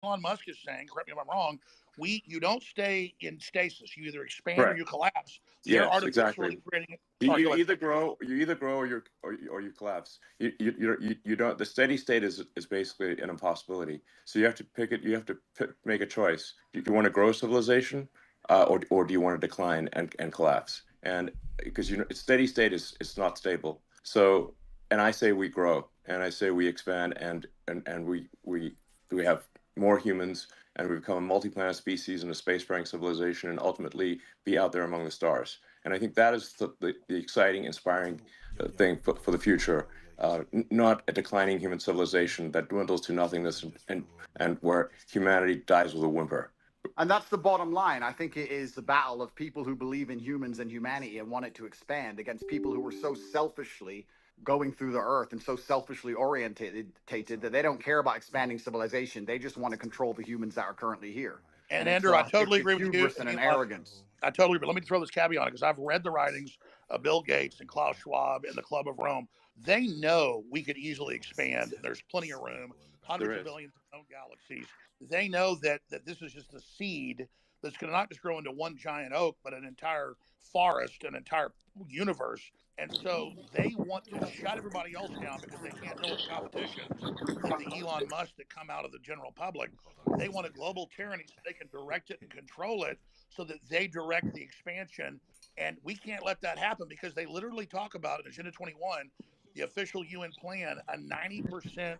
Elon Musk is saying, correct me if I'm wrong, you don't stay in stasis. You either expand or Correct. you collapse. They're Yes, exactly. artificially creating it. You, Sorry, you go ahead. either grow, or you collapse. You don't. The steady state is basically an impossibility. So you have to pick it. You have to make a choice. Do you want to grow civilization, or do you want to decline and collapse? And because steady state is it's not stable. So, and I say we grow, and I say we expand, and we have more humans, and we become a multi-planet species and a spacefaring civilization, and ultimately be out there among the stars. And I think that is the exciting, inspiring thing for the future, not a declining human civilization that dwindles to nothingness and where humanity dies with a whimper. And that's the bottom line. I think it is the battle of people who believe in humans and humanity and want it to expand against people who are so selfishly going through the earth and so selfishly orientated that they don't care about expanding civilization. They just want to control the humans that are currently here. And Andrew, I totally it's a agree with you. hubris and an arrogance. I totally agree. Let me throw this caveat on it because I've read the writings of Bill Gates and Klaus Schwab and the Club of Rome. They know we could easily expand. There's plenty of room, hundreds of billions of known galaxies. They know that this is just a seed that's going to not just grow into one giant oak, but an entire forest, an entire universe. And so they want to shut everybody else down because they can't deal with the competition of the Elon Musk that come out of the general public. They want a global tyranny so they can direct it and control it so that they direct the expansion. And we can't let that happen because they literally talk about in Agenda 21, the official UN plan, a 90%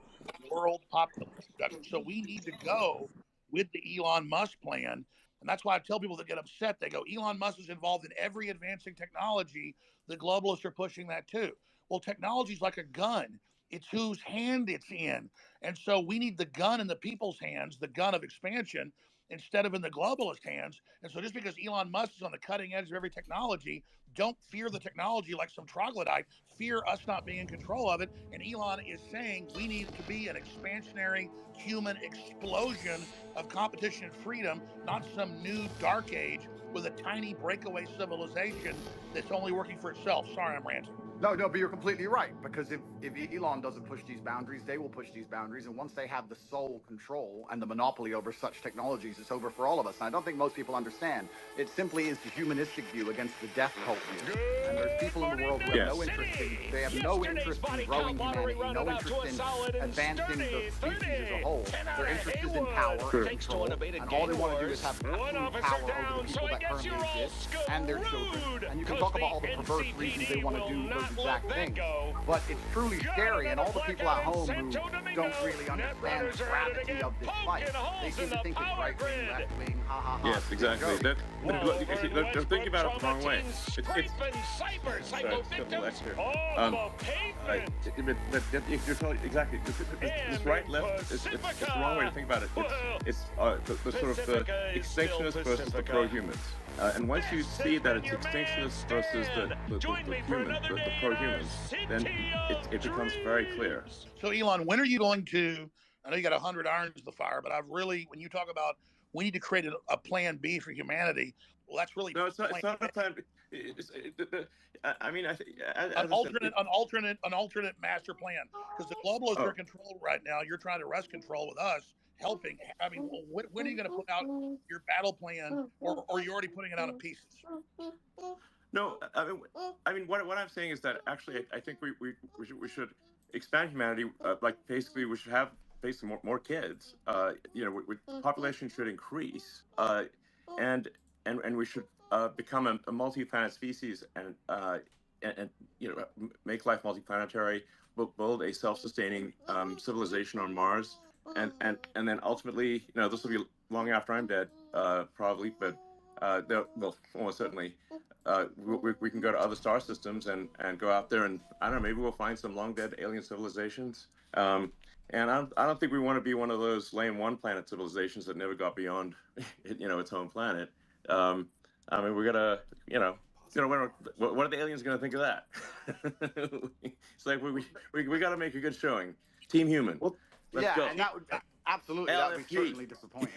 world population reduction. So we need to go with the Elon Musk plan. And that's why I tell people that get upset, they go, Elon Musk is involved in every advancing technology. The globalists are pushing that too. Well, technology is like a gun. It's whose hand it's in. And so we need the gun in the people's hands, the gun of expansion, instead of in the globalist hands. And so just because Elon Musk is on the cutting edge of every technology, don't fear the technology like some troglodyte. Fear us not being in control of it. And Elon is saying we need to be an expansionary human explosion of competition and freedom, not some new dark age with a tiny breakaway civilization that's only working for itself. Sorry, I'm ranting. No, but you're completely right. Because if Elon doesn't push these boundaries, they will push these boundaries. And once they have the sole control and the monopoly over such technologies, it's over for all of us. And I don't think most people understand. It simply is the humanistic view against the death cult view. And there's people in the world who have no interest in, they have no interest in growing humanity, no interest in advancing the species as a whole. Their interest is in power and control. And all they want to do is have absolute power over the people that currently exist and their children. And you can talk about all the perverse reasons they want to do those exact things, but it's truly scary, and all the people at home who don't really understand the gravity of this fight, they seem to think it's right wing, left wing, ha ha ha. Yes, exactly. They're thinking about it the wrong way. It's you're totally exactly. This right left. It's the wrong way to think about it. It's the sort of the extinctionists versus the pro-humans. And once you see that it's extinctionists versus the pro-humans, then it becomes very clear. So, Elon, when are you going to? I know you got 100 irons in the fire, but when you talk about we need to create a plan B for humanity. Well, that's really no. It's not a plan B. I mean, I think an alternate master plan because the globalists are in control right now. You're trying to wrest control with us. Helping. I mean, when are you going to put out your battle plan, or are you already putting it out in pieces? No, I mean, what I'm saying is that actually, I think we should expand humanity. Like basically, we should have basically more kids. Population should increase, and we should become a multi-planet species and make life multiplanetary. Build a self-sustaining civilization on Mars. And then ultimately, this will be long after I'm dead, probably, but almost certainly, we can go to other star systems and go out there and I don't know, maybe we'll find some long dead alien civilizations. And I don't think we want to be one of those lame one planet civilizations that never got beyond, its home planet. I mean, we're gonna, what are the aliens going to think of that? It's like we got to make a good showing. Team Human. Well, Let's go. And that would absolutely that would be certainly disappointing.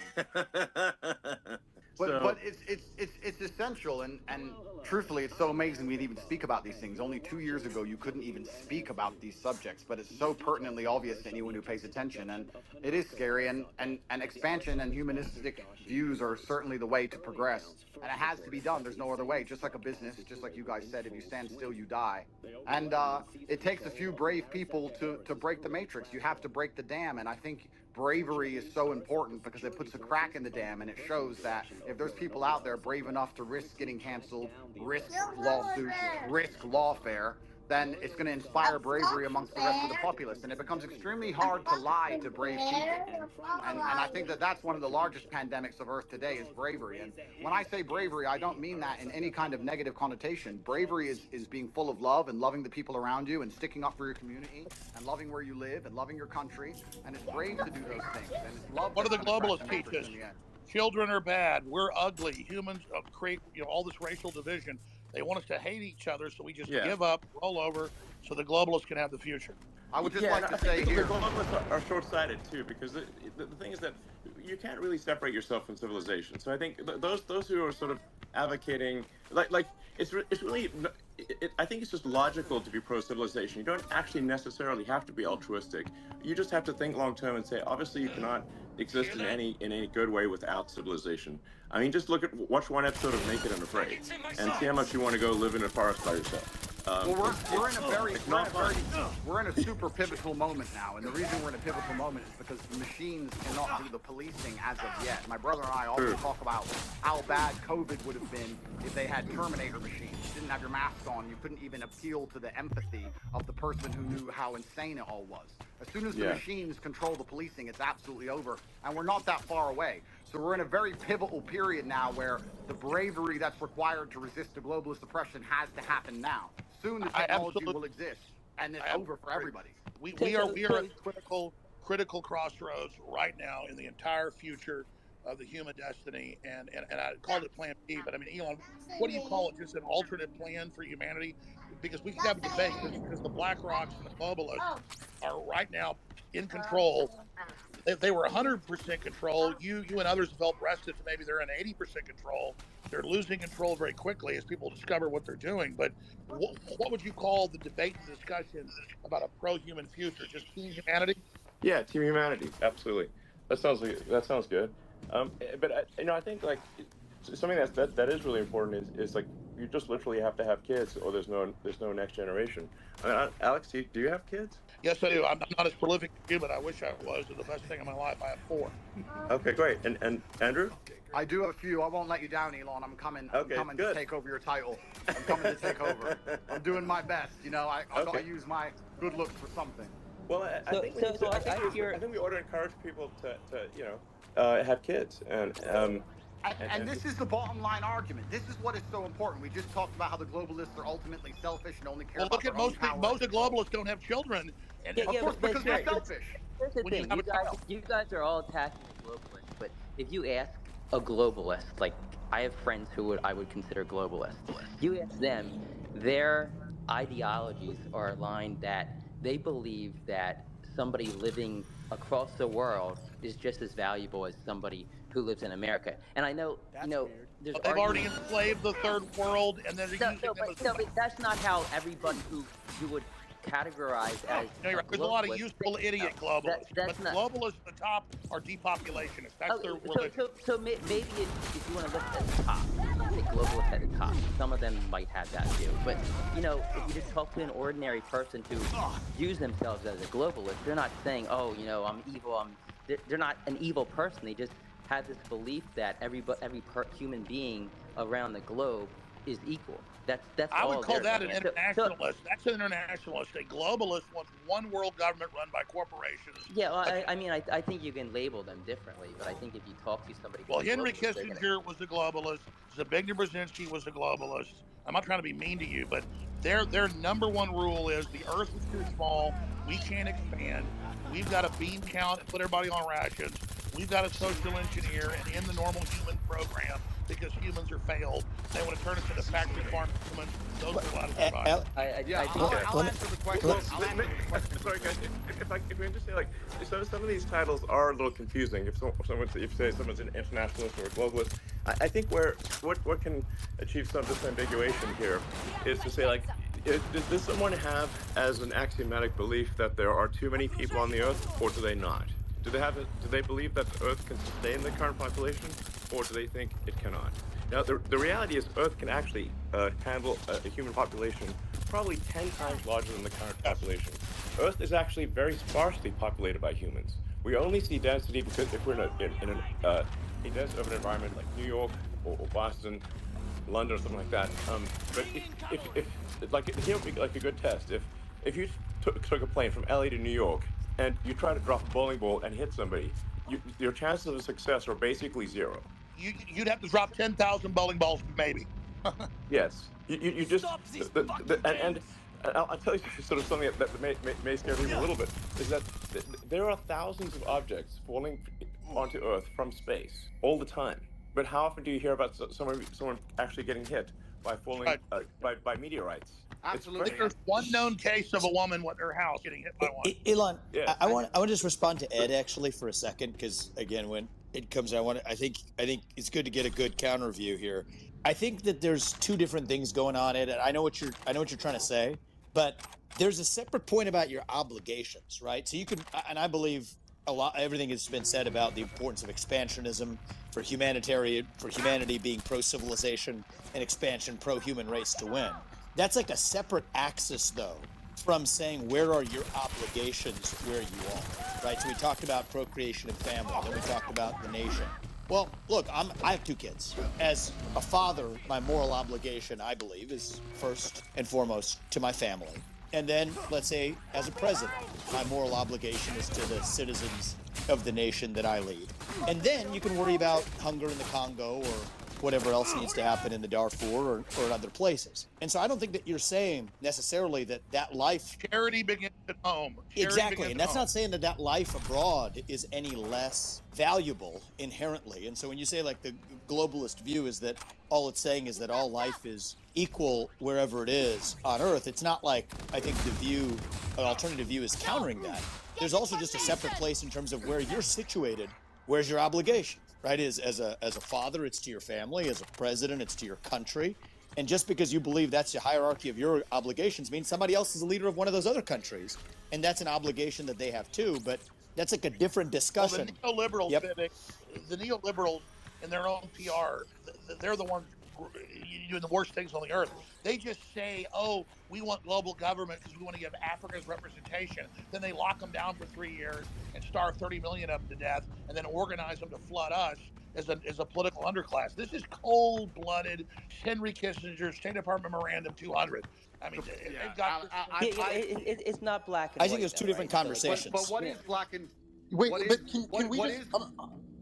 But it's essential. essential, and truthfully, it's so amazing we'd even speak about these things. Only 2 years ago, you couldn't even speak about these subjects, but it's so pertinently obvious to anyone who pays attention, and it is scary, and expansion and humanistic views are certainly the way to progress, and it has to be done. There's no other way. Just like a business, just like you guys said, if you stand still, you die. And it takes a few brave people to break the matrix. You have to break the dam, and I think bravery is so important because it puts a crack in the dam, and it shows that if there's people out there brave enough to risk getting canceled, risk lawsuits, risk lawfare, then it's going to inspire bravery amongst the rest of the populace. And it becomes extremely hard to lie to brave people. And I think that that's one of the largest pandemics of Earth today is bravery. And when I say bravery, I don't mean that in any kind of negative connotation. Bravery is being full of love and loving the people around you and sticking up for your community and loving where you live and loving your country. And it's brave to do those things. And it's love. What do the globalists teach us? Children are bad. We're ugly. Humans create all this racial division. They want us to hate each other, so we just give up, roll over, so the globalists can have the future. I would just like to say here, the globalists are short-sighted too, because the thing is that you can't really separate yourself from civilization. So I think those who are sort of advocating, like it's really, I think it's just logical to be pro-civilization. You don't actually necessarily have to be altruistic. You just have to think long-term and say, obviously, you cannot exist in any good way without civilization. I mean, just watch one episode of Naked and Afraid, and see how much you want to go live in a forest by yourself. Well, we're in a super pivotal moment now, and the reason we're in a pivotal moment is because the machines cannot do the policing as of yet. My brother and I often talk about how bad COVID would have been if they had Terminator machines. You didn't have your mask on, you couldn't even appeal to the empathy of the person who knew how insane it all was. As soon as the machines control the policing, it's absolutely over, and we're not that far away. So we're in a very pivotal period now where the bravery that's required to resist the globalist oppression has to happen now. Soon the technology will exist, and it's over for everybody. We are at critical crossroads right now in the entire future of the human destiny, and I called it Plan B, but I mean, Elon, what do you call it? Just an alternate plan for humanity? Because we can have a debate, because the Black Rocks and the globalists are right now in control. If they were 100% control, you and others have felt rested to maybe they're in 80% control. They're losing control very quickly as people discover what they're doing. But what would you call the debate and discussion about a pro-human future? Just team humanity? Yeah, team humanity. Absolutely. That sounds good. But I think like something that is really important is like you just literally have to have kids, or there's no next generation. I mean, Alex, do you have kids? Yes, I do. I'm not as prolific as you, but I wish I was. It's the best thing in my life. I have 4. Okay, great. And Andrew? I do have a few. I won't let you down, Elon. I'm coming to take over your title. I'm coming to take over. I'm doing my best. You know, I gotta use my good looks for something. Well, I think we ought to encourage people to have kids, and this is the bottom line argument. This is what is so important. We just talked about how the globalists are ultimately selfish and only care about their own power. Most of the globalists don't have children, and of course because they're selfish. Here's the thing. You guys are all attacking the globalists, but if you ask a globalist, like I have friends who I would consider globalists, you ask them, their ideologies are aligned that they believe that somebody living across the world is just as valuable as somebody who lives in America. And I know, there's they've already enslaved the third world, and then but that's not how everybody who you would categorize as. No, you're right. There's a lot of useful idiot globalists, but globalists at the top are depopulationists. That's their religion. So maybe if you want to look at the top, let's say globalists at the top, some of them might have that view. But if you just talk to an ordinary person who views themselves as a globalist, they're not saying, oh, I'm evil. They're not an evil person. They just have this belief that every human being around the globe is equal. That's I would all call that an saying. internationalist. That's an internationalist. A globalist wants one world government run by corporations. Yeah, well, I think you can label them differently, but I think if you talk to somebody... Well, Henry Kissinger was a globalist. Zbigniew Brzezinski was a globalist. I'm not trying to be mean to you, but their number one rule is the Earth is too small. We can't expand. We've got to bean count and put everybody on rations. we've got a social engineer and in the normal human program because humans are failed. They want to turn us into factory farm humans. Those are a lot of survivors. I think I'll answer the question. Sorry guys, if we can just say like some of these titles are a little confusing. If someone's an internationalist or a globalist, I think what can achieve some disambiguation here is to say like, does someone have as an axiomatic belief that there are too many people on the earth, or do they not? Do they believe that the earth can sustain the current population, or do they think it cannot? Now, the reality is Earth can actually handle a human population probably 10 times larger than the current population. Earth is actually very sparsely populated by humans. We only see density because if we're in a dense urban environment like New York or Boston, London or something like that. But if like here would be like a good test. If you took a plane from LA to New York and you try to drop a bowling ball and hit somebody, your chances of success are basically zero. You'd have to drop 10,000 bowling balls, maybe. Yes, you just and I'll tell you sort of something that may scare people a little bit is that there are thousands of objects falling onto Earth from space all the time. But how often do you hear about someone actually getting hit by falling by meteorites? Absolutely. There's one known case of a woman with her house getting hit by one. Elon, Yeah. I want to just respond to Ed actually for a second because again, when it comes, I think it's good to get a good counter view here. I think that there's two different things going on, Ed. And I know what you're trying to say, but there's a separate point about your obligations, right? So you can, and I believe everything has been said about the importance of expansionism for humanity being pro civilization and expansion pro human race to win. That's like a separate axis, though, from saying where are your obligations where you are, right? So we talked about procreation and family, then we talked about the nation. Well, look, I have two kids. As a father, my moral obligation, I believe, is first and foremost to my family. And then, let's say, as a president, my moral obligation is to the citizens of the nation that I lead. And then you can worry about hunger in the Congo or whatever else needs to happen in the Darfur or in other places. And so I don't think that you're saying necessarily that life... Charity begins at home. Exactly. And that's not saying that life abroad is any less valuable inherently. And so when you say like the globalist view is that all it's saying is that all life is equal wherever it is on Earth, it's not like I think an alternative view is countering that. There's also just a separate place in terms of where you're situated. Where's your obligation? Right? As a father, it's to your family. As a president, it's to your country. And just because you believe that's the hierarchy of your obligations means somebody else is a leader of one of those other countries. And that's an obligation that they have too. But that's like a different discussion. Well, the neoliberals in their own PR, they're the ones doing the worst things on the earth. They just say, oh, we want global government because we want to give Africa's representation. Then they lock them down for 3 years and starve 30 million of them to death and then organize them to flood us as a political underclass. This is cold-blooded Henry Kissinger's State Department Memorandum 200. I mean, it's not black and I white. think there's two different conversations. But what is black and... Wait, but can we just...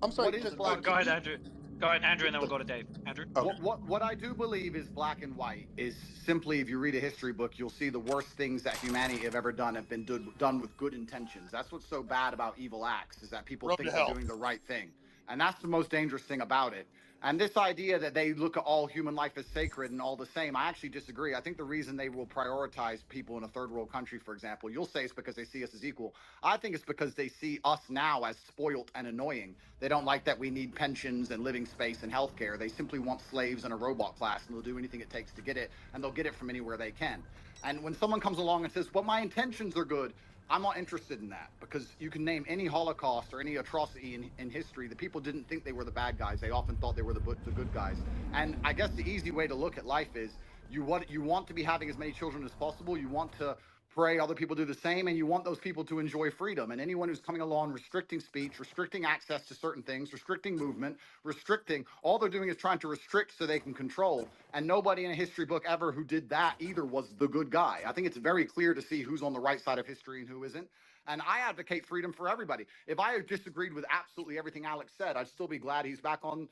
I'm sorry. Go ahead, Andrew. Go ahead, Andrew, and then we'll go to Dave. Andrew? Okay. What I do believe is black and white is simply, if you read a history book, you'll see the worst things that humanity have ever done have been done with good intentions. That's what's so bad about evil acts, is that people think they're doing the right thing. And that's the most dangerous thing about it. And this idea that they look at all human life as sacred and all the same, I actually disagree. I think the reason they will prioritize people in a third world country, for example, you'll say it's because they see us as equal. I think it's because they see us now as spoilt and annoying. They don't like that we need pensions and living space and healthcare. They simply want slaves and a robot class, and they'll do anything it takes to get it, and they'll get it from anywhere they can. And when someone comes along and says, but my intentions are good, I'm not interested in that, because you can name any Holocaust or any atrocity in history. The people didn't think they were the bad guys. They often thought they were the good guys. And I guess the easy way to look at life is you want to be having as many children as possible. You want to pray other people do the same, and you want those people to enjoy freedom. And anyone who's coming along restricting speech, restricting access to certain things, restricting movement, all they're doing is trying to restrict so they can control. And nobody in a history book ever who did that either was the good guy. I think it's very clear to see who's on the right side of history and who isn't. And I advocate freedom for everybody. If I disagreed with absolutely everything Alex said, I'd still be glad he's back on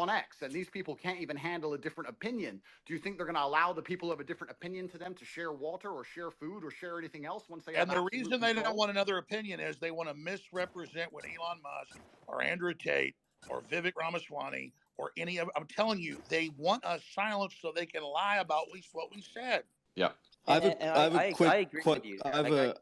X. And these people can't even handle a different opinion. Do you think they're going to allow the people who have a different opinion to them to share water or share food or share anything else once they have And the absolute reason they control? don't want another opinion is they want to misrepresent what Elon Musk or Andrew Tate or Vivek Ramaswamy or any of. I'm telling you, they want us silenced so they can lie about what we said. Yeah. I agree with you. I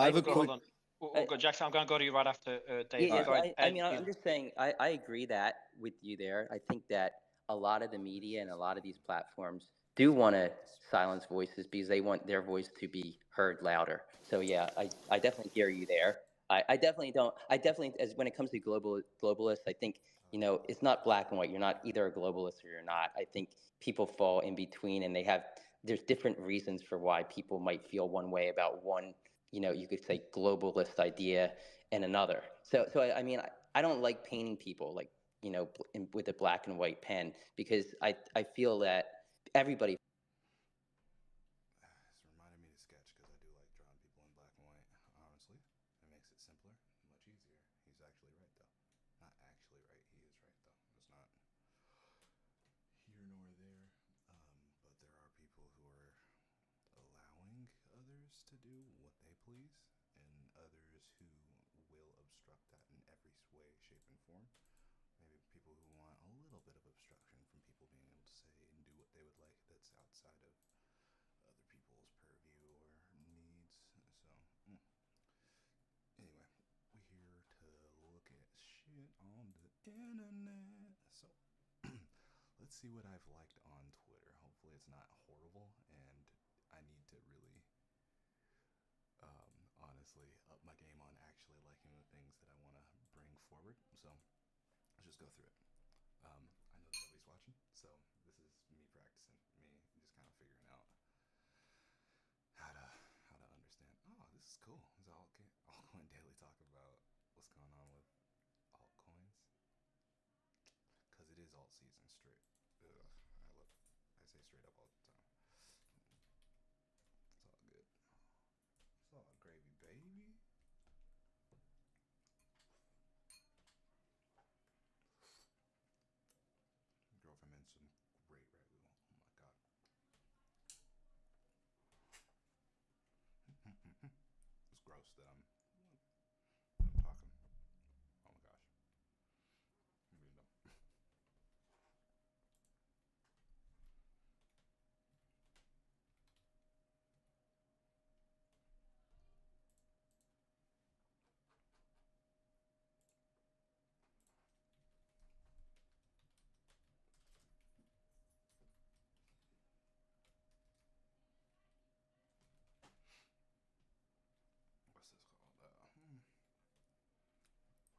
have a quick. Hold on. We'll go, Jackson. I'm going to go to you right after Dave. Yeah, Go ahead. I mean, I'm just saying, I agree that with you there. I think that a lot of the media and a lot of these platforms do want to silence voices because they want their voice to be heard louder. So yeah, I definitely hear you there. I definitely don't. I definitely, as when it comes to globalists, I think, it's not black and white. You're not either a globalist or you're not. I think people fall in between, and there's different reasons for why people might feel one way about one, you could say globalist idea and another. So I mean, I don't like painting people like, with a black and white pen, because I feel that everybody. This reminded me to sketch because I do like drawing people in black and white. Honestly, it makes it simpler, much easier. He's actually right though. Not actually right. He is right though. It's not here nor there. But there are people who are allowing others to do what they please, and others who will obstruct that in every way, shape, and form. Maybe people who want a little bit of obstruction from people being able to say and do what they would like that's outside of other people's purview or needs. So, anyway, we're here to look at shit on the internet. So, let's see what I've liked on Twitter. Hopefully it's not horrible, and I need to really honestly up my game on actually liking the things that I want to bring forward. So let's just go through it. I know that nobody's watching, so this is me practicing, me just kind of figuring out how to understand. Oh, this is cool. This is altcoin daily talk about what's going on with altcoins, because it is alt season straight. Ugh, I say straight up all the time. It's all good. It's all gravy, baby. Girlfriend made some great ragu. Oh my god. It's gross that I'm talking. Oh my gosh. I'm being dumb. What's this called?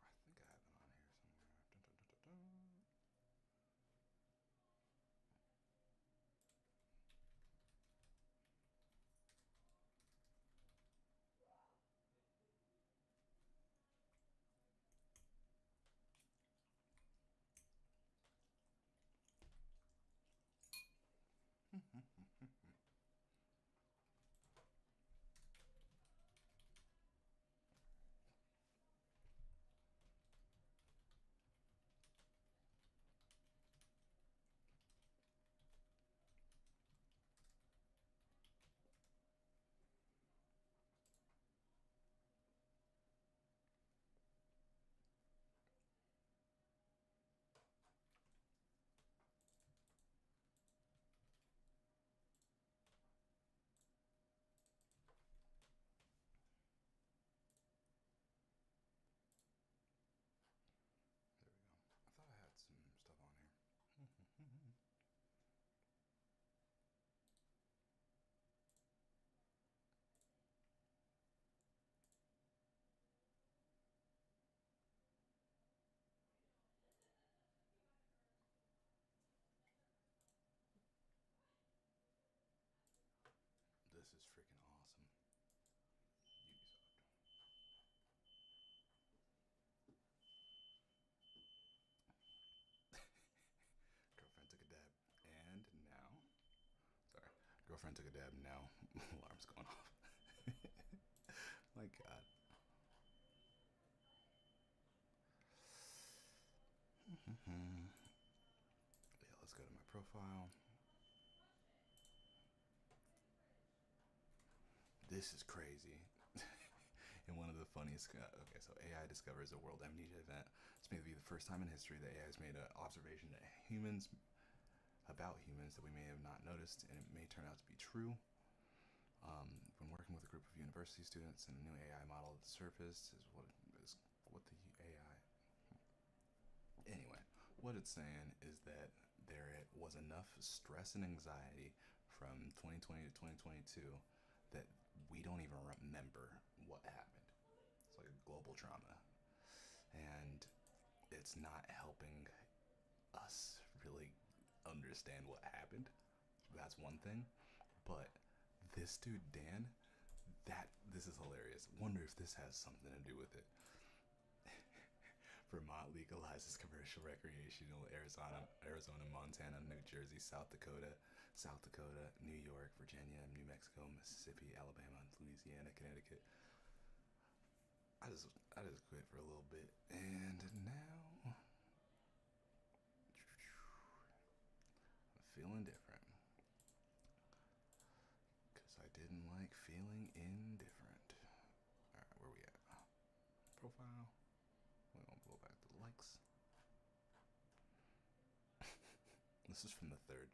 I think I have it on here somewhere. Dun, dun, dun, dun, dun. There we go. I thought I had some stuff on here. This is freaking awesome. Ubisoft. Girlfriend took a dab, and now. Sorry. Girlfriend took a dab, and now alarm's going off. My god. let's go to my profile. This is crazy. And one of the funniest. Okay, so AI discovers a world amnesia event. It's made to be the first time in history that AI has made an observation that about humans that we may have not noticed, and it may turn out to be true. When working with a group of university students, and a new AI model that surfaced is what the AI. Anyway, what it's saying is that there was enough stress and anxiety from 2020 to 2022 that we don't even remember what happened. It's like a global trauma, and it's not helping us really understand what happened. That's one thing, but this dude Dan, this is hilarious. Wonder if this has something to do with it. Vermont legalizes commercial recreational Arizona, Montana, New Jersey, South Dakota, New York, Virginia, New Mexico, Mississippi, Alabama, Louisiana, Connecticut. I just quit for a little bit, and now I'm feeling different. Because I didn't like feeling indifferent. Alright, where we at? Profile. We're gonna blow back the likes. This is from the 3rd.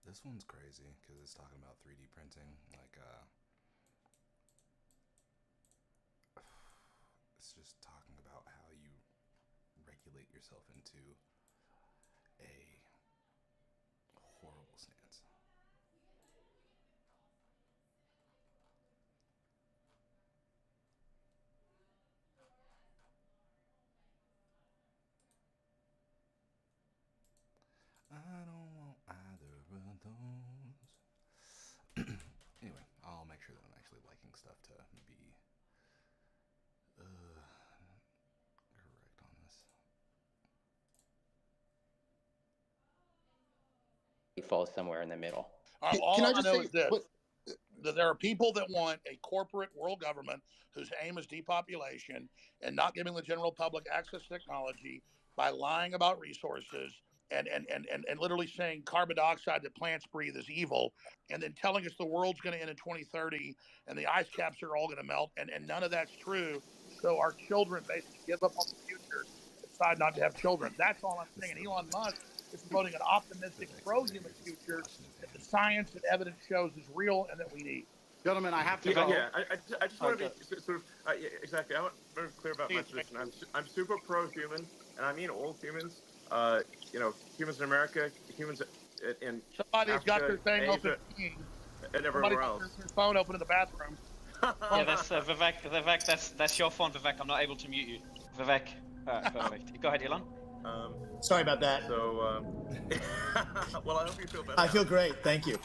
This one's crazy because it's talking about 3D printing. Like, it's just talking about how you regulate yourself into a horrible stance. I don't want either of those. Anyway, I'll make sure that I'm actually liking stuff to be correct on this. He falls somewhere in the middle. All I know is this. That there are people that want a corporate world government whose aim is depopulation and not giving the general public access to technology by lying about resources and literally saying carbon dioxide that plants breathe is evil, and then telling us the world's going to end in 2030 and the ice caps are all going to melt, and none of that's true. So our children basically give up on the future and decide not to have children. That's all I'm saying. Elon Musk is promoting an optimistic pro-human future that the science and evidence shows is real and that we need. Gentlemen, I have to go. Yeah, I just want to be sort of yeah, exactly. I want to be very clear about my position. I'm super pro-human, and I mean all humans. Humans in America, humans in somebody's Africa, got their thing Asia, open, and everywhere else. Their phone open in the bathroom. Yeah, that's Vivek. Vivek, that's your phone, Vivek. I'm not able to mute you. Vivek. Perfect. Go ahead, Elon. Sorry about that. So, well, I hope you feel better. I feel great. Thank you.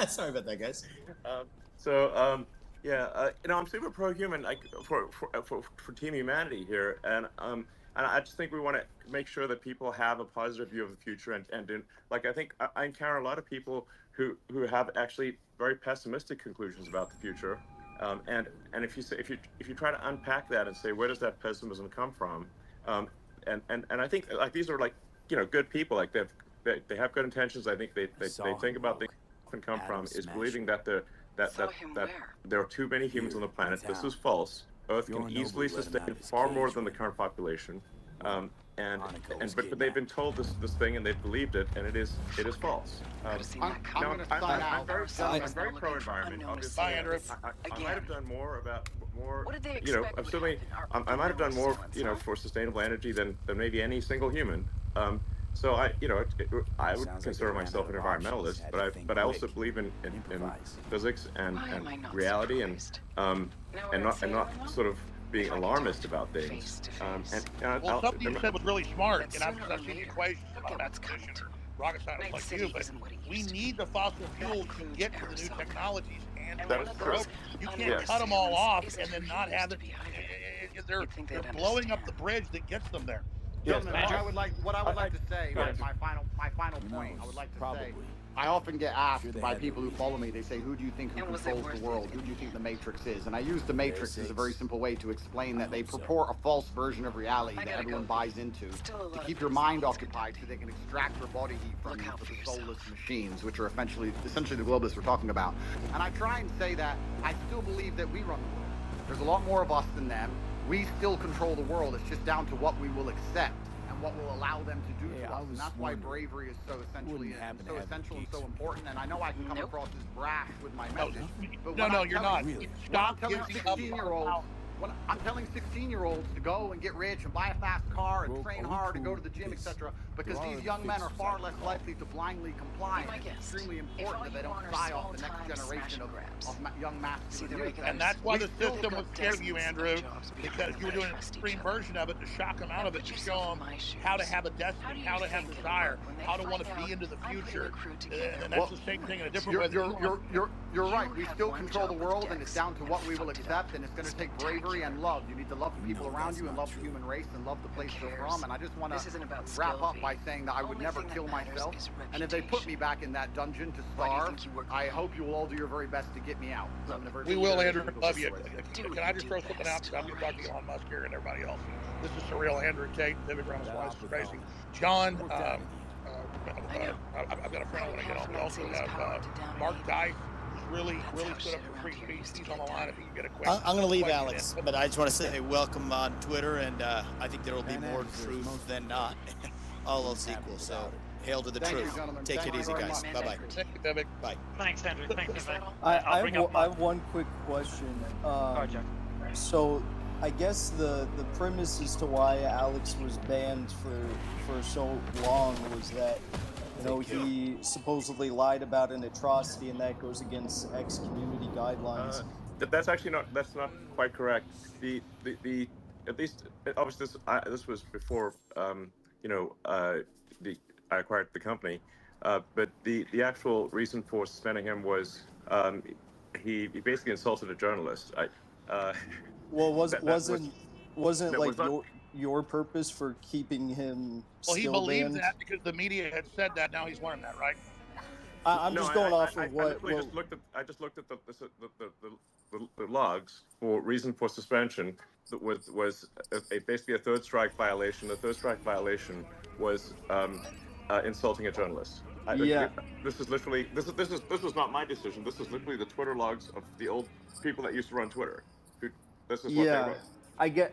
Sorry about that, guys. I'm super pro-human, like for Team Humanity here, and I just think we want to make sure that people have a positive view of the future, and like I think I encounter a lot of people who have actually very pessimistic conclusions about the future, and if you try to unpack that and say where does that pessimism come from, and I think like these are like good people, like they have good intentions. I think they think about things often come from is believing that there are too many humans on the planet. This is false. Earth can easily sustain far more than the current population, but they've been told this thing and they've believed it, and it is false. I'm very pro-environment. Obviously, I might have done more. I might have done more for sustainable energy than maybe any single human. So I would consider myself an environmentalist, but I also believe in physics and reality and not sort of being alarmist about things. Something you said was really smart, and I've seen the equations about mathematicians or rocket scientists like you, but we need the fossil fuels to get to the new technologies, and you can't cut them all off and then not have it. They're blowing up the bridge that gets them there. Gentlemen, what I would like to say, my final point, I would like to say I often get asked by people who follow me, they say, who do you think who controls the world? Who do you think the Matrix is? And I use the Matrix as a very simple way to explain that they purport a false version of reality that everyone buys into to keep your mind occupied so they can extract your body heat from you for the soulless machines, which are essentially the globalists we're talking about. And I try and say that I still believe that we run the world. There's a lot more of us than them. We still control the world. It's just down to what we will accept and what will allow them to do to us. And that's why bravery is so essential and so important. And I know I can come across as brash with my message. But No, you're not. Stop telling 16-year-olds. When I'm telling 16-year-olds to go and get rich and buy a fast car and train hard and go to the gym, etc., because these young men are far less likely to blindly comply. It's extremely important that they don't die off the next generation of young masculine youth. And that's why the system was scared of you, Andrew, because you were doing an extreme version of it to shock them out of it, to show them how to have a destiny, how to have desire, how to want to be into the future. And that's the same thing in a different way. You're right. We still control the world, and it's down to what we will accept, and it's going to take bravery and love. You need to love the people around you and love the human race and love the place you're from. And I just want to wrap up by saying that I would never kill myself. And if they put me back in that dungeon to starve, I hope you will all do your very best to get me out. We will, Andrew. Love you. Can I just throw something out? I'm going to talk to Elon Musk here and everybody else. This is Surreal. Andrew Tate, David Brown's wife is crazy. John, I've got a friend I want to get on. We also have Mark Dice. Really stood up for free speech. He's on the line if you can get a quick. I'm going to leave Alex, but I just want to say welcome on Twitter, and I think there will be more truth than not. All else equal. So hail to the truth. Take it easy, guys. Bye-bye. Bye. Thanks, Andrew. Thanks, Vivek. I have one quick question. So I guess the premise as to why Alex was banned for so long was that, you know, he supposedly lied about an atrocity, and that goes against ex-community guidelines. That's not quite correct. The at least obviously this was before I acquired the company, but the actual reason for suspending him was he basically insulted a journalist. Well, wasn't like your purpose for keeping him well, he still believes banned? that because the media had said that. Now he's learned that, right? I'm just going off of what. I just looked at the logs for reason for suspension. That was basically a third strike violation. The third strike violation was insulting a journalist. This was not my decision. This is literally the Twitter logs of the old people that used to run Twitter. This is what they wrote.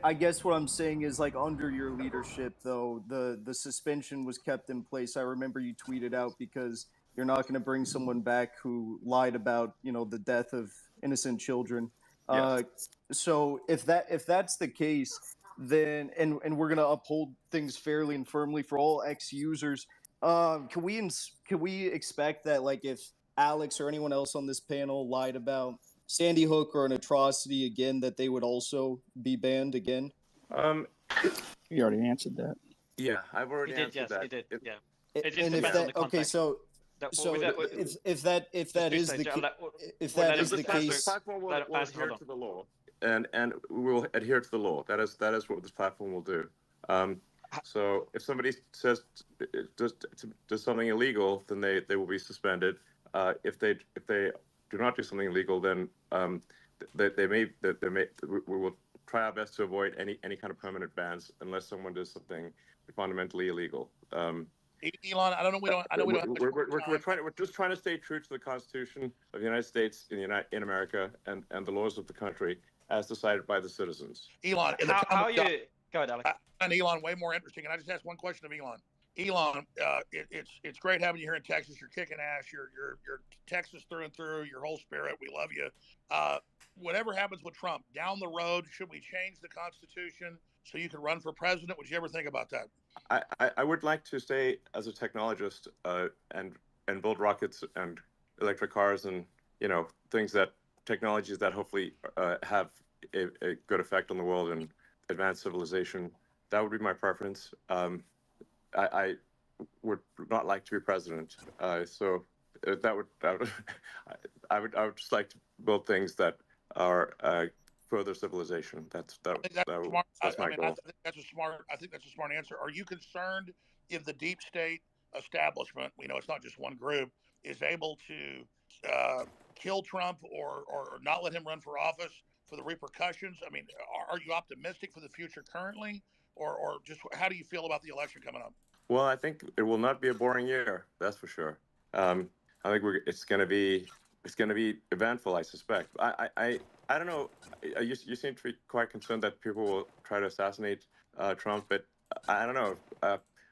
I guess what I'm saying is, like, under your leadership, though, the suspension was kept in place. I remember you tweeted out because you're not going to bring someone back who lied about, you know, the death of innocent children. Yes. So if that's the case, then and we're going to uphold things fairly and firmly for all ex-users, can we expect that, like, if Alex or anyone else on this panel lied about Sandy Hook or an atrocity again, that they would also be banned again? You already answered that. Yeah, I've already answered that. He did. Yeah. And if that, okay, so if that is the case, this platform will adhere to the law, and we will adhere to the law. That is what this platform will do. So if somebody says does something illegal, then they will be suspended. If they do not do something illegal, then we will try our best to avoid any kind of permanent bans unless someone does something fundamentally illegal. Elon, I don't know. We're just trying to stay true to the Constitution of the United States in America and the laws of the country as decided by the citizens. Elon, how are you? Go ahead, Alex. And Elon, way more interesting. And I just asked one question of Elon. Elon, it's great having you here in Texas. You're kicking ass. You're Texas through and through. Your whole spirit. We love you. Whatever happens with Trump down the road, should we change the Constitution so you can run for president? Would you ever think about that? I would like to stay as a technologist and build rockets and electric cars and technologies that hopefully have a good effect on the world and advance civilization. That would be my preference. I would not like to be president. So I would just like to build things that are further civilization. That's my goal. I think that's a smart answer. Are you concerned if the deep state establishment, we know it's not just one group, is able to kill Trump or not let him run for office for the repercussions? I mean, are you optimistic for the future currently, or just how do you feel about the election coming up? Well, I think it will not be a boring year. That's for sure. I think it's going to be eventful. I suspect. I don't know. You seem to be quite concerned that people will try to assassinate Trump, but I don't know.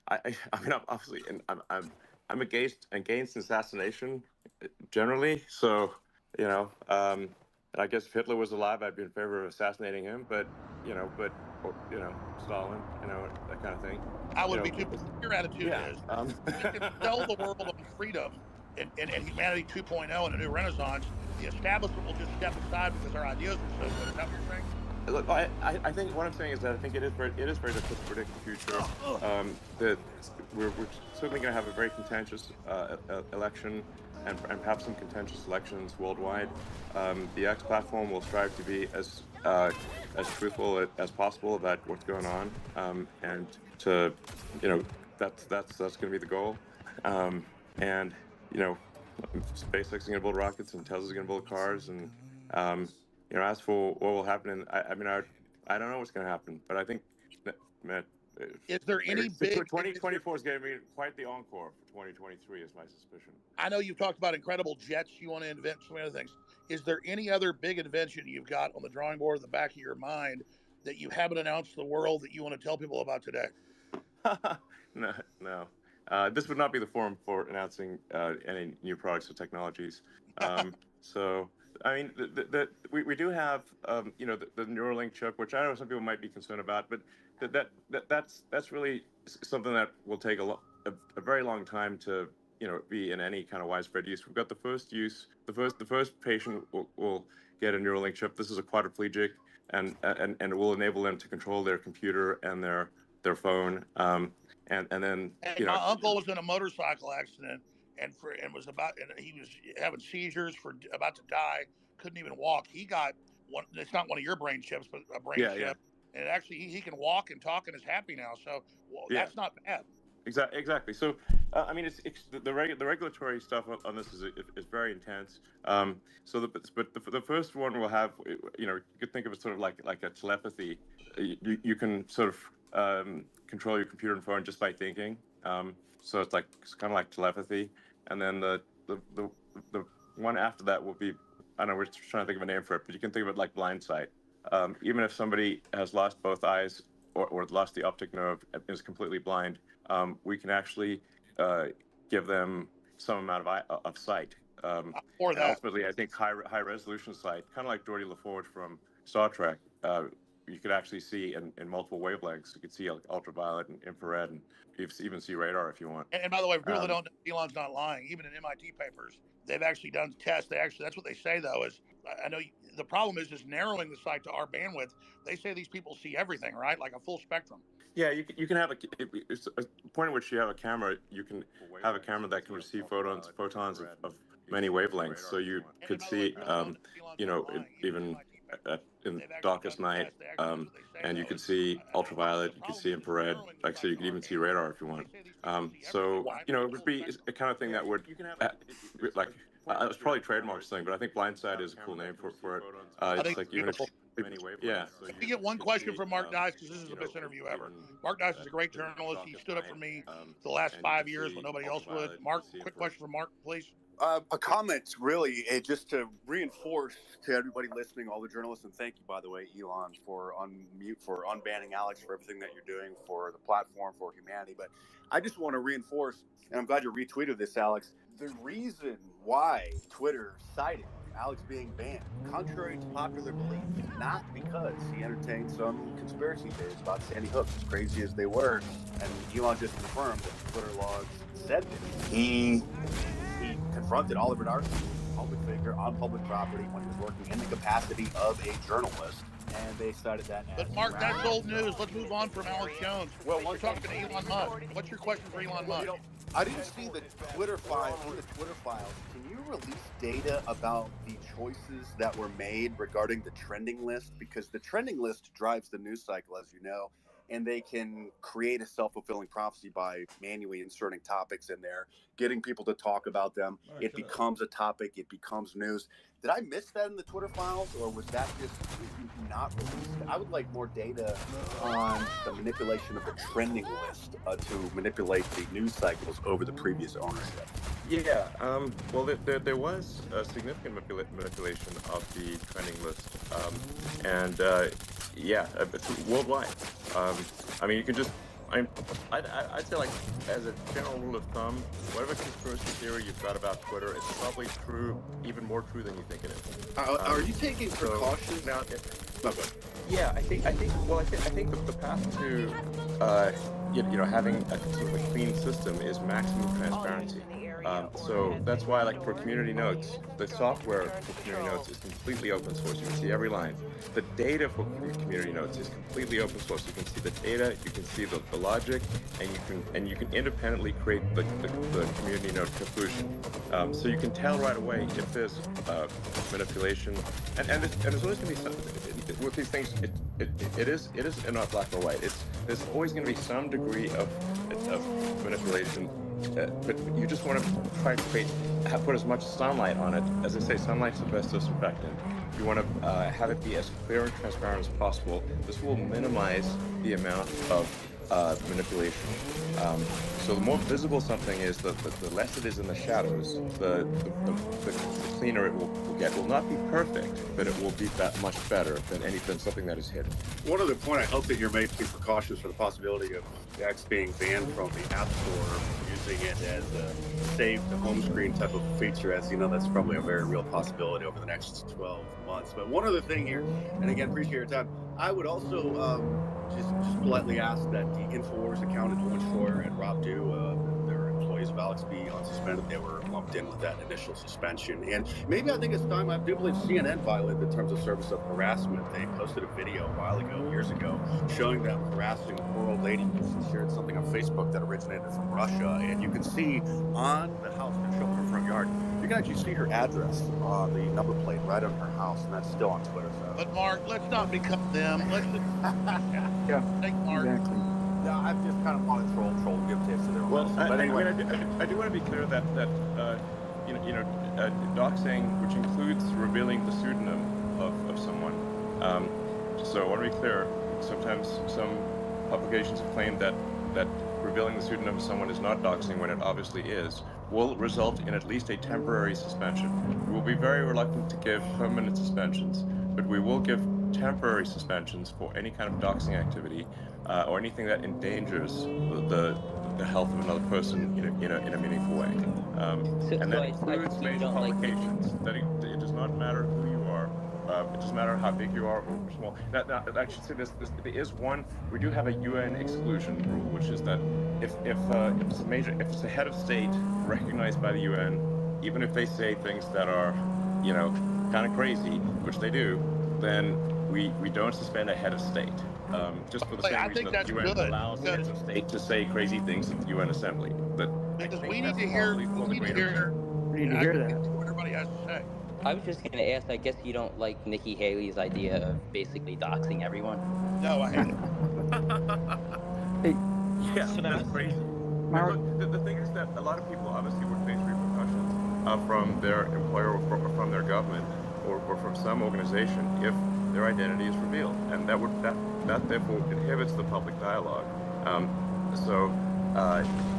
I mean, obviously, and I'm against assassination generally. So and I guess if Hitler was alive, I'd be in favor of assassinating him. But Stalin, that kind of thing. I would be too. Your attitude is we can sell the world on freedom and humanity 2.0 and a new renaissance. The establishment will just step aside because our ideas are so good. Is that what you're saying? Look, I think what I'm saying is that I think it is very difficult to predict the future. That we're certainly going to have a very contentious election and perhaps some contentious elections worldwide. The X platform will strive to be as truthful as possible about what's going on, and to that's going to be the goal. And SpaceX is going to build rockets, and Tesla's going to build cars, and as for what will happen, I don't know what's going to happen, but I think is there any big 2024 is going to be quite the encore for 2023 is my suspicion. I know you've talked about incredible jets you want to invent, some other things. Is there any other big invention you've got on the drawing board in the back of your mind that you haven't announced to the world that you want to tell people about today? No. This would not be the forum for announcing any new products or technologies. So, I mean, we do have, the Neuralink chip, which I know some people might be concerned about, but that's really something that will take a very long time to, be in any kind of widespread use. We've got the first use. The first patient will get a Neuralink chip. This is a quadriplegic, and it will enable them to control their computer and their phone. And then my uncle was in a motorcycle accident and he was having seizures for about to die, couldn't even walk. He got one. It's not one of your brain chips, but a brain chip. Yeah. And actually he can walk and talk and is happy now. So that's not bad. Exactly. So I mean, it's the regulatory stuff on this is very intense. So the first one will have, you could think of it sort of like a telepathy. You can sort of control your computer and phone just by thinking. So it's kind of like telepathy. And then the one after that will be, I don't know, we're trying to think of a name for it, but you can think of it like blind sight. Even if somebody has lost both eyes or lost the optic nerve and is completely blind, we can actually give them some amount of sight. Or that. Ultimately, I think high resolution sight, kind of like Geordi LaForge from Star Trek. You could actually see in multiple wavelengths. You could see ultraviolet and infrared, and you even see radar if you want. And by the way, for people that don't know, Elon's not lying. Even in MIT papers, they've actually done tests. That's what they say though. Is I know the problem is narrowing the sight to our bandwidth. They say these people see everything, right? Like a full spectrum. Yeah, you can have it's a point at which you have a camera. You can have a camera that can receive photons of many wavelengths. So you could see, even in darkest night, and you could see ultraviolet. You could see infrared. Like so, you could even see radar if you want. So it would be a kind of thing that would it's probably trademark thing, but I think blindsight is a cool name for it. It's like even if yeah. Let me get one question from Mark Dice because this is the best interview ever. Mark Dice is a great journalist. He stood up for me the last 5 years when nobody else would. Mark, quick question from Mark, please. A comment, really, just to reinforce to everybody listening, all the journalists, and thank you, by the way, Elon, for unbanning Alex, for everything that you're doing for the platform, for humanity. But I just want to reinforce, and I'm glad you retweeted this, Alex, the reason why Twitter cited Alex being banned, contrary to popular belief, not because he entertained some conspiracy theories about Sandy Hook, as crazy as they were, and Elon just confirmed that the Twitter logs said that he confronted Oliver Darcy, a public figure on public property when he was working in the capacity of a journalist, and they cited that as... But Mark, that's old news. Let's move on from Alex Jones. Well, we're talking to Elon Musk. What's your question for Elon Musk? I didn't see the Twitter files. Can you release data about the choices that were made regarding the trending list? Because the trending list drives the news cycle, as you know. and they can create a self-fulfilling prophecy by manually inserting topics in there, getting people to talk about them. It becomes a topic. It becomes news. Did I miss that in the Twitter files, or was that just not released? I would like more data on the manipulation of the trending list to manipulate the news cycles over the previous ownership. Yeah, well, there was a significant manipulation of the trending list, and it's worldwide. I mean, you can just, I'd say, like, as a general rule of thumb, whatever conspiracy theory you've got about Twitter, it's probably true, even more true than you think it is. Are you taking precautions now? Okay. Yeah, I think the path to having a sort of a clean system is maximum transparency. So that's why, like, for community notes, the software for community notes is completely open source. You can see every line. The data for community notes is completely open source. You can see the data, you can see the logic, and you can independently create the community note conclusion. So you can tell right away if there's manipulation, and there's always going to be some with these things. It is not black or white. There's always going to be some degree of manipulation. But you just want to try to put as much sunlight on it. As I say, sunlight's the best disinfectant. You want to have it be as clear and transparent as possible. This will minimize the amount of manipulation. So the more visible something is, the less it is in the shadows, the cleaner it will get. It will not be perfect, but it will be that much better than something that is hidden. One other point, I hope that you're making precautions for the possibility of the X being banned from the App Store, using it as a save to home screen type of feature. As you know, that's probably a very real possibility over the next 12 months. But one other thing here, and again, appreciate your time. I would also just politely ask that the InfoWars account at Owen Schroyer and Rob Dew, their employees of Alex, be unsuspended. They were lumped in with that initial suspension. And maybe I think it's time. I do believe CNN violated the terms of service of harassment. They posted a video a while ago, years ago, showing them harassing a poor old lady because she shared something on Facebook that originated from Russia. And you can see on the house that showed her front yard, you can actually see her address on the number plate right on her house, and that's still on Twitter. So. But Mark, let's not become them. Let's take Mark. Exactly. Yeah, I've just kind of wanted troll give tips to their Well, but anyway, I do want to be clear that doxing, which includes revealing the pseudonym of someone. So I want to be clear. Sometimes some publications have claimed that revealing the pseudonym of someone is not doxing when it obviously is, will result in at least a temporary suspension. We will be very reluctant to give permanent suspensions, but we will give temporary suspensions for any kind of doxing activity or anything that endangers the health of another person in a meaningful way. And that includes major publications. That it does not matter who you are. It doesn't matter how big you are or small. Now, I should say this. There is one. We do have a UN exclusion rule, which is that if it's a head of state recognized by the UN, even if they say things that are, kind of crazy, which they do, then we don't suspend a head of state. Just for the same reason that the UN allows heads of state to say crazy things at the UN Assembly. But because we need to hear that. What everybody has to say. I was just going to ask, I guess you don't like Nikki Haley's idea of basically doxing everyone? No, I hate it. Hey, yeah, that's crazy. Look, the thing is that a lot of people obviously would face repercussions from their employer or from their government or from some organization if their identity is revealed. And that therefore inhibits the public dialogue.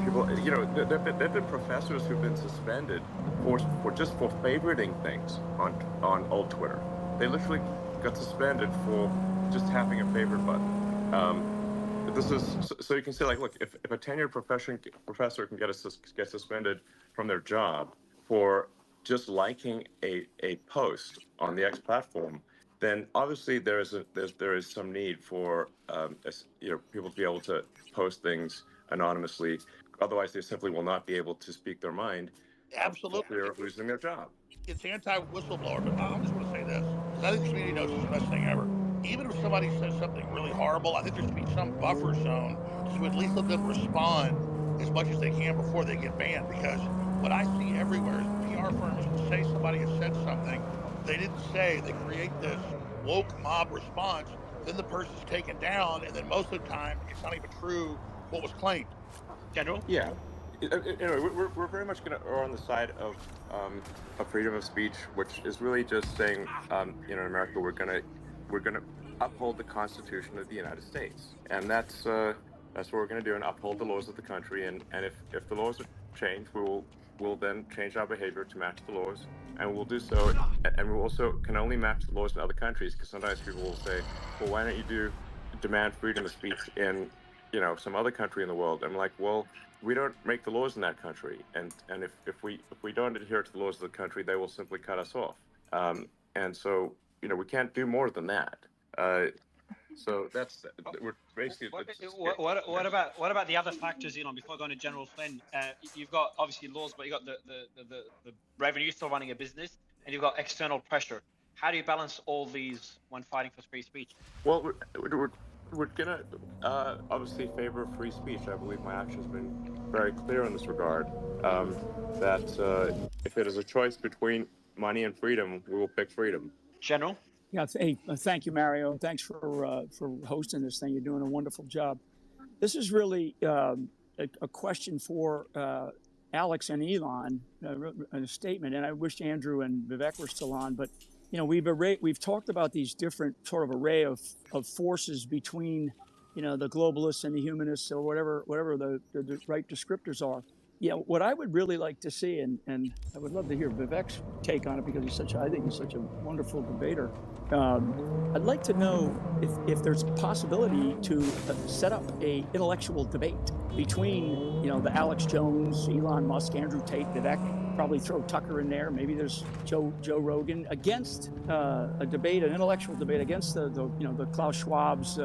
People, there've been professors who've been suspended for favoriting things on old Twitter. They literally got suspended for just having a favorite button. This is so you can say, like, look, if a tenured professor can get suspended from their job for just liking a post on the X platform, then obviously there is some need for people to be able to post things anonymously. Otherwise, they simply will not be able to speak their mind. Absolutely, they're losing their job. It's anti-whistleblower, but I just want to say this because I think community notes is the best thing ever. Even if somebody says something really horrible, I think there should be some buffer zone to at least let them respond as much as they can before they get banned. Because what I see everywhere is PR firms will say somebody has said something they didn't say. They create this woke mob response then the person's taken down, and then most of the time it's not even true what was claimed. General? Yeah. Anyway, we're very much going to err on the side of freedom of speech, which is really just saying, in America, we're going to uphold the Constitution of the United States, and that's what we're going to do, and uphold the laws of the country. And if the laws are changed, we'll then change our behavior to match the laws, and we'll do so. And we also can only match the laws in other countries, because sometimes people will say, well, why don't you demand freedom of speech in some other country in the world? I'm like, well, we don't make the laws in that country, and if we don't adhere to the laws of the country, they will simply cut us off. And so we can't do more than that. So we're basically. What about the other factors, Elon? Before going to General Flynn, you've got obviously laws, but you've got the revenue still running a business, and you've got external pressure. How do you balance all these when fighting for free speech? Well, we're gonna obviously favor free speech. I believe my action's been very clear in this regard. That if it is a choice between money and freedom, we will pick freedom. General? Yeah, hey, thank you, Mario. Thanks for hosting this thing. You're doing a wonderful job. This is really a question for Alex and Elon, a statement, and I wish Andrew and Vivek were still on, but we've talked about these different sort of array of forces between the globalists and the humanists, or whatever the right descriptors are. Yeah, what I would really like to see, and I would love to hear Vivek's take on it, because I think he's such a wonderful debater. I'd like to know if there's a possibility to set up a intellectual debate between the Alex Jones, Elon Musk, Andrew Tate, Vivek. Probably throw Tucker in there. Maybe there's Joe Rogan, against an intellectual debate against the Klaus Schwabs,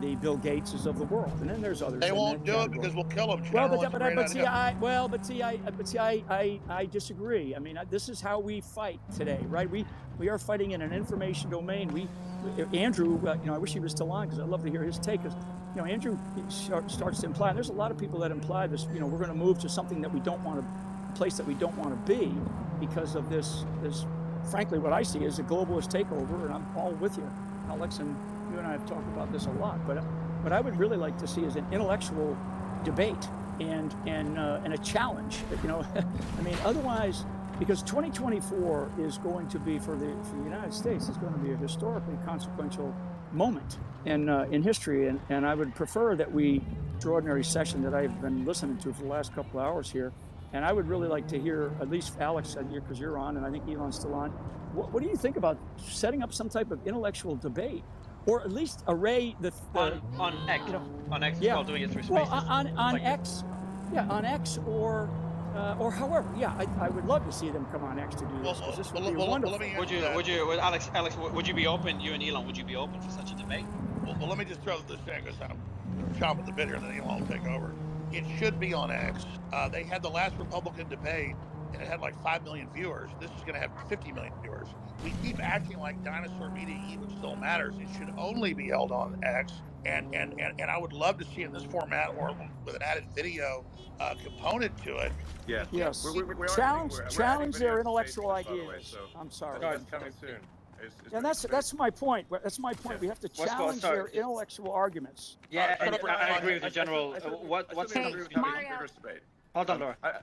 the Bill Gateses of the world, and then there's others. They won't do it because we'll kill them. Well, I disagree. I mean, this is how we fight today, right? We are fighting in an information domain. Andrew, I wish he was still on, because I'd love to hear his take. Because Andrew starts to imply, and there's a lot of people that imply this. We're going to move to something that we don't want to. Place that we don't want to be, because of this frankly, what I see is a globalist takeover, and I'm all with you, Alex, and you and I have talked about this a lot. But what I would really like to see is an intellectual debate and a challenge. I mean, otherwise, because 2024 is going to be for the United States is going to be a historically consequential moment in history, and I would prefer that extraordinary session that I've been listening to for the last couple of hours here. And I would really like to hear, at least Alex, because you're on, and I think Elon's still on. What do you think about setting up some type of intellectual debate, or at least array on X? On X, yeah, doing it through spaces. Well, on X, on X, or however. Yeah, I would love to see them come on X to do this, because this would be wonderful. Alex, would you be open? You and Elon, would you be open for such a debate? Well, let me just throw this in, because I'm chomping the bit here, and then Elon will take over. It should be on X. They had the last Republican debate, and it had like 5 million viewers. This is going to have 50 million viewers. We keep acting like dinosaur media even still matters. It should only be held on X. And I would love to see in this format, or with an added video component to it. Yeah. Yes. We're challenge their intellectual ideas. I'm sorry. That's coming soon. And that's my point. That's my point. We have to challenge their intellectual arguments. Yeah, I agree with the general. Mario. Hold on, Laura. I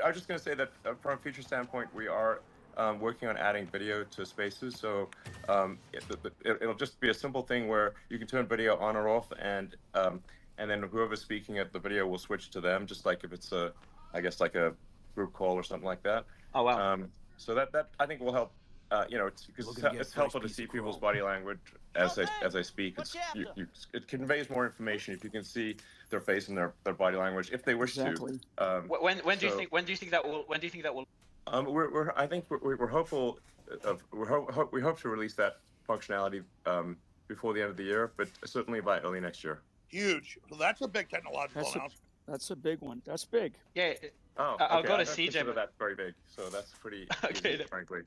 was just going to say that from a future standpoint, we are working on adding video to spaces. So it'll just be a simple thing where you can turn video on or off, and then whoever's speaking at the video will switch to them, just like if it's I guess like a group call or something like that. Oh wow. So that I think will help. It's helpful to see people's body language as they speak. It conveys more information if you can see their face and their body language, if they wish to. When do you think that will? We're hopeful we hope to release that functionality before the end of the year, but certainly by early next year. Huge. Well, that's a big technological announcement. That's a big one. That's big. Yeah. Oh, okay. I'll go to CJ. But that's very big, so that's pretty. Okay. Easy, frankly.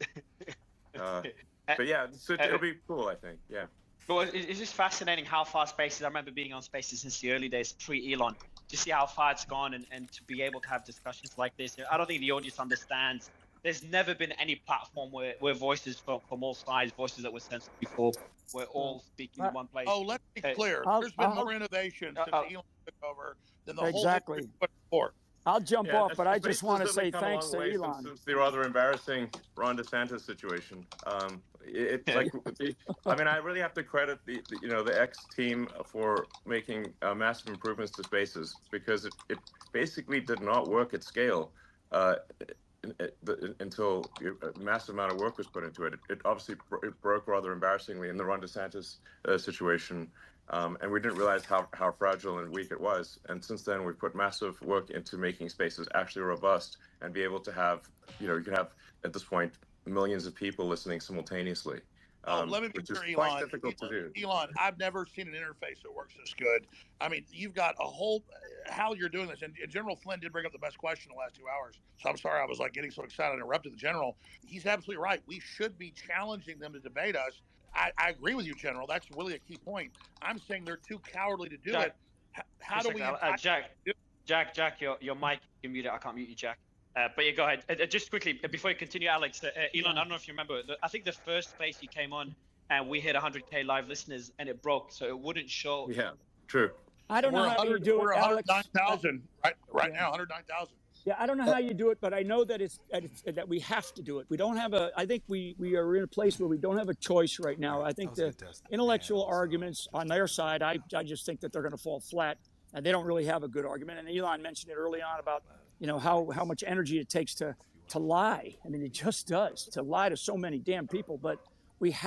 But yeah, it'll be cool, I think. Yeah. Well, it's just fascinating how far Spaces. I remember being on Spaces since the early days, pre-Elon. To see how far it's gone, and to be able to have discussions like this. I don't think the audience understands there's never been any platform where voices from all sides, voices that were censored before, we're all speaking in one place. Oh, let's be clear. There's been more innovation since Elon took over than the whole history before. I'll jump off, but I just want to say come thanks a long to way Elon. Since the rather embarrassing Ron DeSantis situation. It's like, I mean, I really have to credit the X team for making massive improvements to spaces, because it basically did not work at scale until a massive amount of work was put into it. It obviously broke rather embarrassingly in the Ron DeSantis situation. And we didn't realize how fragile and weak it was. And since then, we've put massive work into making spaces actually robust and be able to have, you can have, at this point, millions of people listening simultaneously. Let me be which is clear, quite Elon. difficult to do. Elon, I've never seen an interface that works this good. I mean, you've got a whole how you're doing this. And General Flynn did bring up the best question in the last 2 hours. So I'm sorry I was like getting so excited I interrupted the general. He's absolutely right. We should be challenging them to debate us. I agree with you, General. That's really a key point. I'm saying they're too cowardly to do Jack, it. How do we? Jack, your mic, you mute it. I can't mute you, Jack. But yeah, go ahead. Just quickly, before you continue, Alex, Elon, I don't know if you remember, I think the first space you came on, and we hit 100K live listeners, and it broke, so it wouldn't show. Yeah, true. I don't know how you do it, Alex. 109,000 right now, 109,000. Yeah, I don't know how you do it, but I know that that we have to do it. We don't have I think we are in a place where we don't have a choice right now. I think the intellectual arguments on their side, I just think that they're going to fall flat, and they don't really have a good argument. And Elon mentioned it early on about, how much energy it takes to lie. I mean, it just does, to lie to so many damn people, but we have